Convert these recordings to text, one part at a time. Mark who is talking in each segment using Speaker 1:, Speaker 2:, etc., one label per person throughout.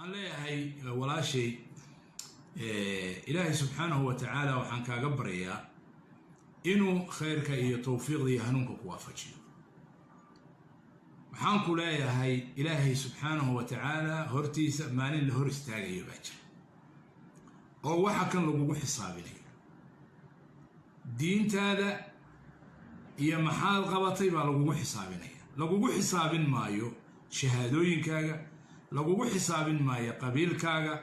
Speaker 1: waxaan leeyahay walaashay ilaahay subxaanahu wa tacaala waxaan kaaga baryaa inuu khayrka iyo tawfiiqda iyo hanuunka ku waafajiyo. waxaan ku leeyahay ilaahay subxaanahu wa tacaala hortiisa maalin la hor istaagayo baa jira oo waxa kan lagugu xisaabinayo diintaada iyo maxaad qabatay baa lagugu xisaabinaya. lagugu xisaabin maayo shahaadooyinkaaga, lagugu xisaabin maayo qabiilkaaga,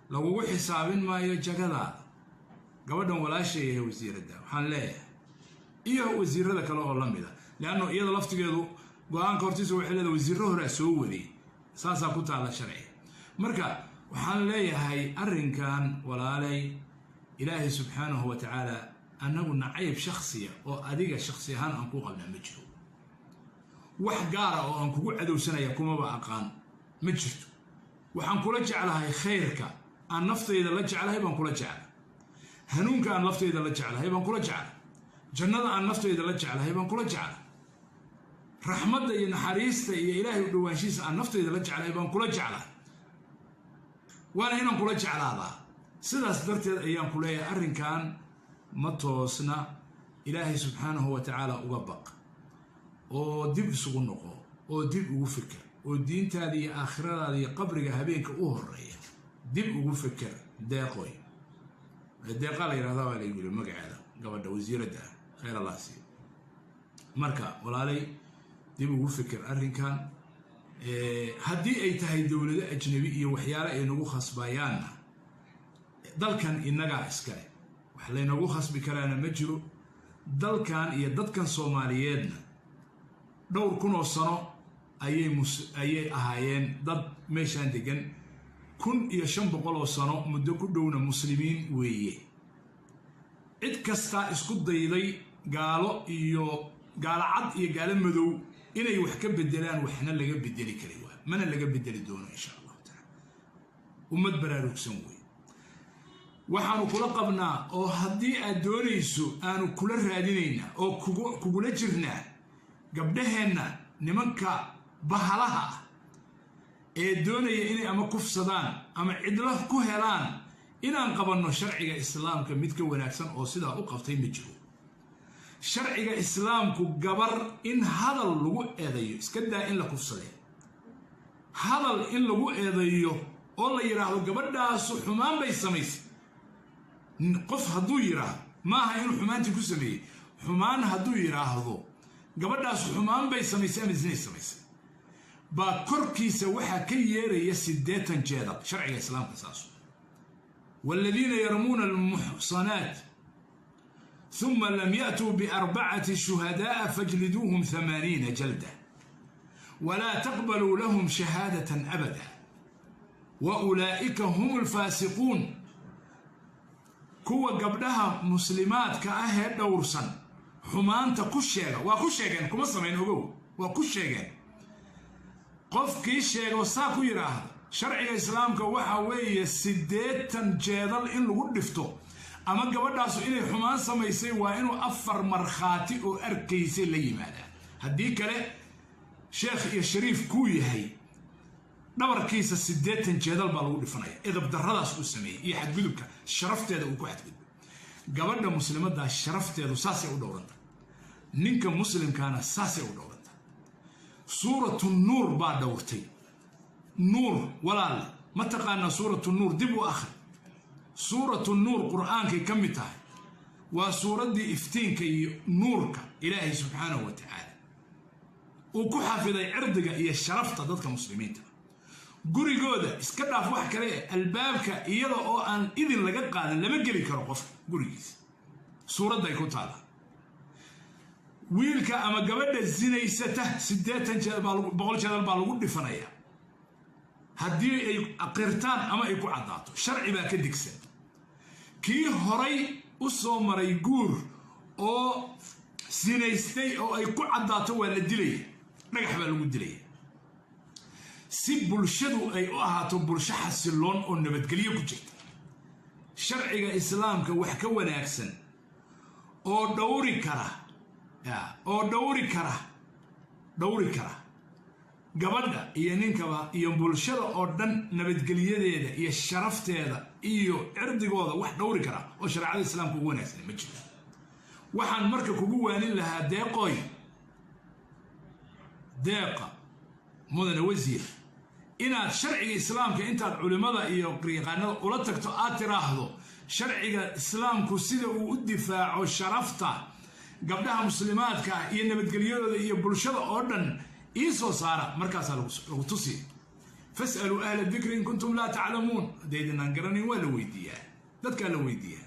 Speaker 1: lagugu xisaabin maayo jagadaada. gabadhan walaashay ee wasiiradda waxaan leeyahay iyo wasiirada kale oo la mid ah, laanno iyada laftigeedu go'aanka hortiisa waxay leedahay wasiirro hore soo waday, saasaa ku taala sharciga. marka waxaan leeyahay arrinkan walaalay ilaahay subxaanahu wa tacaala annagu nacayb shakhsiya oo adiga shakhsi ahaan aan ku qabnaa ma jiro. wax gaara oo aan kugu cadowsanaya kumaba aqaan ma jirto. waxaan kula jeclahay khayrka aan naftayda la jeclahay baan kula jeclahay, hanuunka aan naftayda la jeclahay baan kula jeclahay, jannada aan naftayda la jeclahay baan kula jeclahay, raxmadda iyo naxariista iyo ilaahay u dhowaanshiisa aan naftayda la jeclahay baan kula jeclahay, waana inaan kula jeclaadaa. sidaas darteed ayaan ku leeyahay arrinkan ma toosna. ilaahay subxaanahu wa tacaala uga baq oo dib isugu noqo oo dib ugu fikir oo diintaada iyo aakhiradaada iyo qabriga habeenka u horeeya dib ugu fikir. deeqoy deeqa la yidhahdaa baa lagu yiri magaceeda gabadha wasiiradda khayr allah siiyo. marka walaalay dib ugu fikir arrinkan. haddii ay tahay dowlado ajnabi iyo waxyaale ay nagu khasbayaanna dalkan innagaa iskale, wax laynagu khasbi karaana ma jiro. dalkan iyo dadkan soomaaliyeedna dhowr kun oo sano ayay ahaayeen dad meeshaan degan. 1500 oo sano muddo ku dhowna muslimiin weeye. cid kastaa isku dayday gaalo cad iyo gaalo madow inay wax ka bedelaan, waxna laga bedeli kari waa, mana laga bedeli doono insha allahu tacaala. ummad baraarugsan wey waxaanu kula qabnaa, oo haddii aad doonayso aanu kula raadinaynaa oo kugula jirnaa gabdhaheenna nimanka bahalaha ah ee doonaya inay ama kufsadaan ama cidla ku helaan, inaan qabanno sharciga islaamka mid ka wanaagsan oo sidaa u qabtay ma jiro. sharciga islaamku gabar in hadal lagu eedayo, iska daa in la kufsaday, hadal in lagu eedayo oo la yidhaahdo gabadhaasu xumaan bay samaysay. qof hadduu yidhaahdo maaha inuu xumaantii ku sameeyey, xumaan hadduu yidhaahdo gabadhaasu xumaan bay samaysay ama zinay samaysay, baa korkiisa waxaa ka yeeraya 80 jeedal. sharciga islaamka saasu والذين يرمون المحصنات ثم لم يأتوا ب4 شهداء فاجلدوهم 80 جلدة ولا تقبلوا لهم شهادة أبدا وأولئك هم الفاسقون. كوا قبلها مسلمات كأهل دورسا حمان تكشيغا وكشيغا كما سمعين أقول وكشيغا قف كيشيغا وساكو يراه. شرع الإسلام كوحا وي 80 جيدل إن لغو دفتو أما قبلداسو إني حمان سميسي وإنو أفر مرخاتي أو أركيسي لي ماذا هديك له شيخ يا شريف كوي هي دبر كيسة 80 جيدل بالغو دفنايا إذا بدرداس أو سمي إيه حد قدبك شرفت هذا وكو حد قدب قبلنا مسلمات دا شرفت هذا ساسي أو دورنتا نينك مسلم كان ساسي أو دورنتا. سورة النور بعد دورتي نور ولا ما تقانا سورة النور دبو آخر. سورة النور قرآن كي كمتها وسورة دي افتين كي نورك إلهي سبحانه وتعالى وكو حافظي عرضك إيا الشرفت ضدك مسلمين. قري قودة اسكدها في واحد كريه البابك إيضا أو أن إذن لقد قادة لما قلي كرقف قري قيس سورة دا يكون تعالى ويلك أما قبل الزيني سته 8 بقول جدال بالغود بفنايا haddii ay aqirtaan ama ay ku cadaato sharci baa ka digsan. kii horay u soo maray guur oo sinaystay oo ay ku cadaato waa la dilaya, dhagax baa lagu dilaya. si bulshadu ay u ahaato bulsho xasiloon oo nabadgelyo ku jirta. sharciga islaamka wax ka wanaagsan oo dhowri kara gabadha iyo ninkaba iyo bulshada oo dhan nabadgelyadeeda iyo sharafteeda iyo cirdigooda wax dhowri kara oo shariicada islaamka ugu wanaagsan ma jiro. waxaan marka kugu waanin lahaa deeqoy deeqa mudane wasiir inaad sharciga islaamka intaad culimada iyo qariiqaanada ula tagto aad tiraahdo sharciga islaamku sida uu u difaaco sharafta gabdhaha muslimaadka iyo nabadgelyadooda iyo bulshada oo dhan إيسو صار مركز الغطوسي فاسألوا أهل الذكر إن كنتم لا تعلمون ديدنا نقرني ولا ويديا ذاتك لا ويديا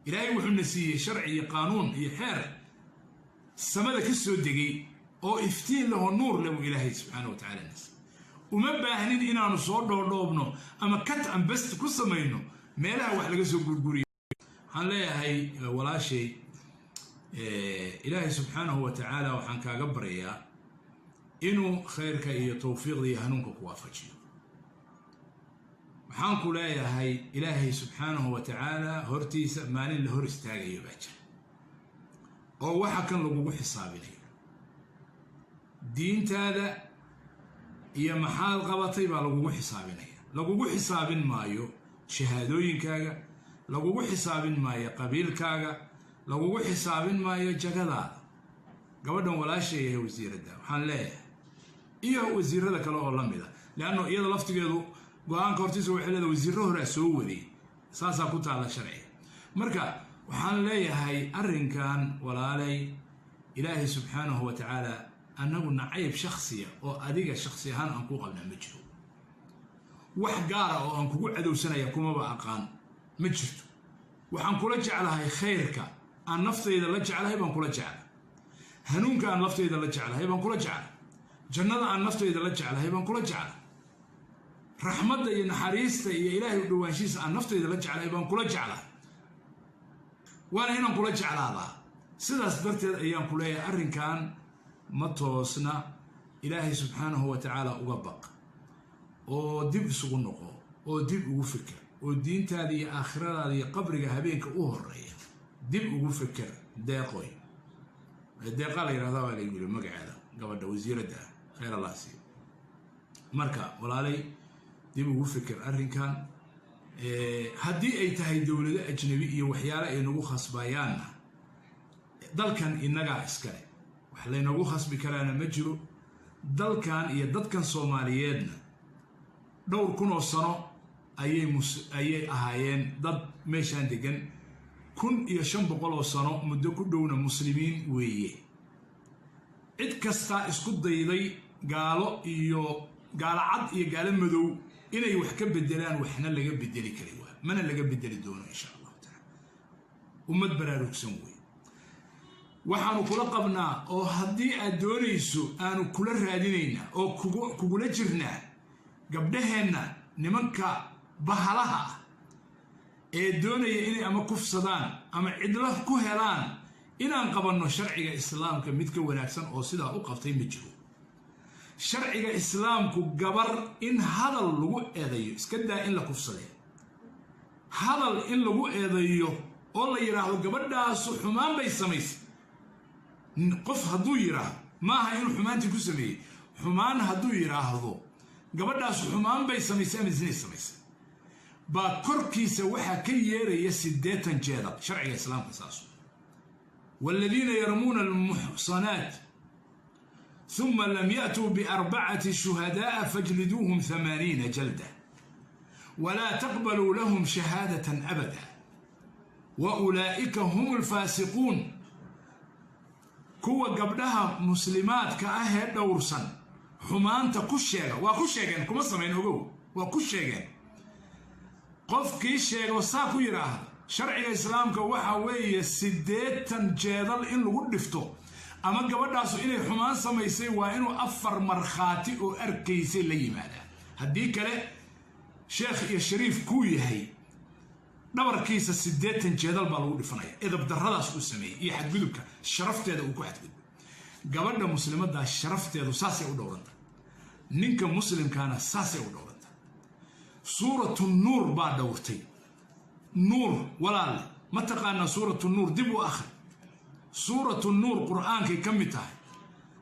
Speaker 1: إلهي وحو النسية شرعي قانون يحير السماء كسو الدقي أو إفتين له النور له إلهي سبحانه وتعالى الناس وما باهنين إنا نصور له لوبنو أما كت أم بس كسو مينو ميلا وحلق سو قرقوري حنلايا هاي ولا شيء إلهي سبحانه وتعالى وحن كاقبريا إنه خيرك إيه توفيق دي هنونك كوافجي وحانكو لا هاي إلهي سبحانه وتعالى هرتيس مالين لهر استاقي يباجر أو واحد كان لقوه حسابي لي دين تالا إيا محال قبطي با لقوه حسابي لي لقوه حسابي مايو شهادوين كاغا لقوه حسابي مايو قبيل كاغا لقوه حسابي مايو جغدا قبضا ولا شيء يا وزير الدعوة وحان ليه إيه وزير هذا كله والله ميدا لأنه إيه لفت جدو قوان كورتيس وحلا وزيره رأسه ودي ساسا كنت على شرعي مركا وحان لي هاي أرن كان ولا لي إلهي سبحانه وتعالى أنه نعيب شخصية أو أديك شخصية هان أنكو قبل مجرو وحقارة أو أنكو عدو سنة يكون بأقان مجرد وحان كل جعلها خيرك أن نفط إذا لجعلها يبان كل جعلها هنون كان نفط إذا لجعلها يبان كل جعلها جنة عن نفط إذا لجعلها يبان كل جعلها رحمة إن حريصة إلهي ودوانشيس عن نفط إذا لجعلها يبان كل جعلها وأنا هنا كل جعلها سيدا صدرت أيام كلها أرن كان متوسنا إلهي سبحانه وتعالى أقبق ودب سقنقه ودب وفكر والدين تالي آخرة هذه قبرك هبينك أهرية دب وفكر داقوي الداقة اللي هذا اللي يقول مقعد قبل وزير ده خير الله سيب مركا ولا لي دب وفكر أرن كان هدي أي تهي دولة أجنبية وحيالة إنه خصبايانا دل كان إننا إسكالي وحلا إنه خصب كلانا مجرو دل كان يدد كان صوماليين دور كنو صنو ayay ahaayeen dad meeshaan degan 1500 sano muddo ku dhowna muslimiin weeye cid kasta isku dayday gaalo cad iyo gaalo madow inay wax ka bedelaan waxna laga bedeli kari waa mana laga bedeli doono insha Allah taala ummad baraarugsan weeye waxaanu kula qabnaa oo haddii aad doonayso aanu kula raadinayna oo kugula jirnaa gabdhaheena nimanka bahalaha ee doonaya inay ama kufsadaan ama cidla ku helaan inaan qabanno sharciga islaamka mid ka wanaagsan oo sidaa u qabtay ma jiro sharciga islaamku gabar in hadal lagu eedayo iska daa in la kufsaday hadal in lagu eedayo oo la yiraahdo gabadhaas xumaan bay samaysay qof hadduu yiraahdo maaha inuu xumaantii ku sameeyey xumaan hadduu yiraahdo gabadhaas xumaan bay samaysay ama zinay samaysay با كركيسة وحا كييري يسديتن جيدا شرع الإسلام قصاصه والذين يرمون المحصنات ثم لم يأتوا ب4 شهداء فاجلدوهم 80 جلدة ولا تقبلوا لهم شهادة أبدا وأولئك هم الفاسقون كوا قبلها مسلمات كأهل دورسا حمان تكشيغا وكشيغا كما سمعين وكشيغا qofkii sheego saa ku yiraahdo sharciga islaamka waxa weeye 8 jeedal in lagu dhifto ama gabadhaas inay xumaan samaysay waa inuu 4 marxaati oo arkaysay la yimaada hadii kale sheekh iyo shariif ku yahay dhabarkiisa 8 jeedal baa lagu dhifanaya idab darradaas uu sameeyay iyo xadgudubka sharafteeda uu ku xadgudbo gabadha muslimada sharafteedu saasay u dhowranta ninka muslimkaana saasay u dhowranta سورة النور بعد ورتي نور ولا ما تقانا سورة النور دب وآخر سورة النور قرآن كي كم تاعي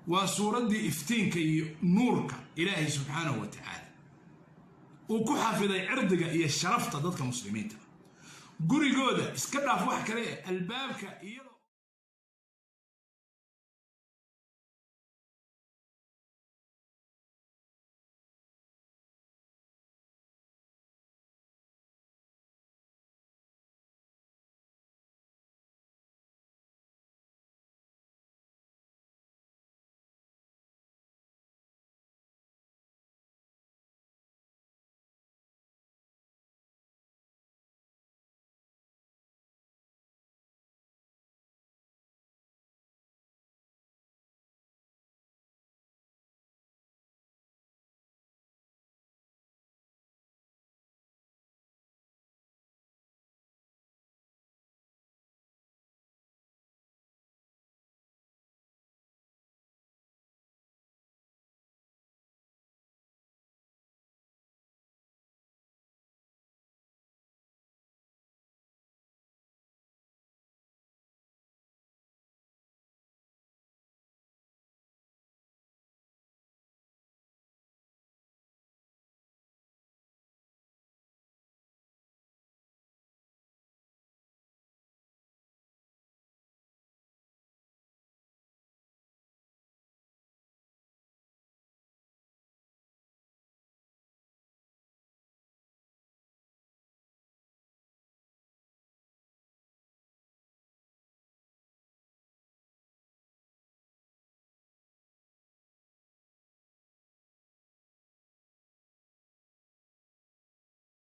Speaker 1: وسورة دي إفتينك نورك إلهي سبحانه وتعالى وكحافظ عرضك إيا الشرف ضدك مسلمين قري قودة اسكدها في واحد كليه البابك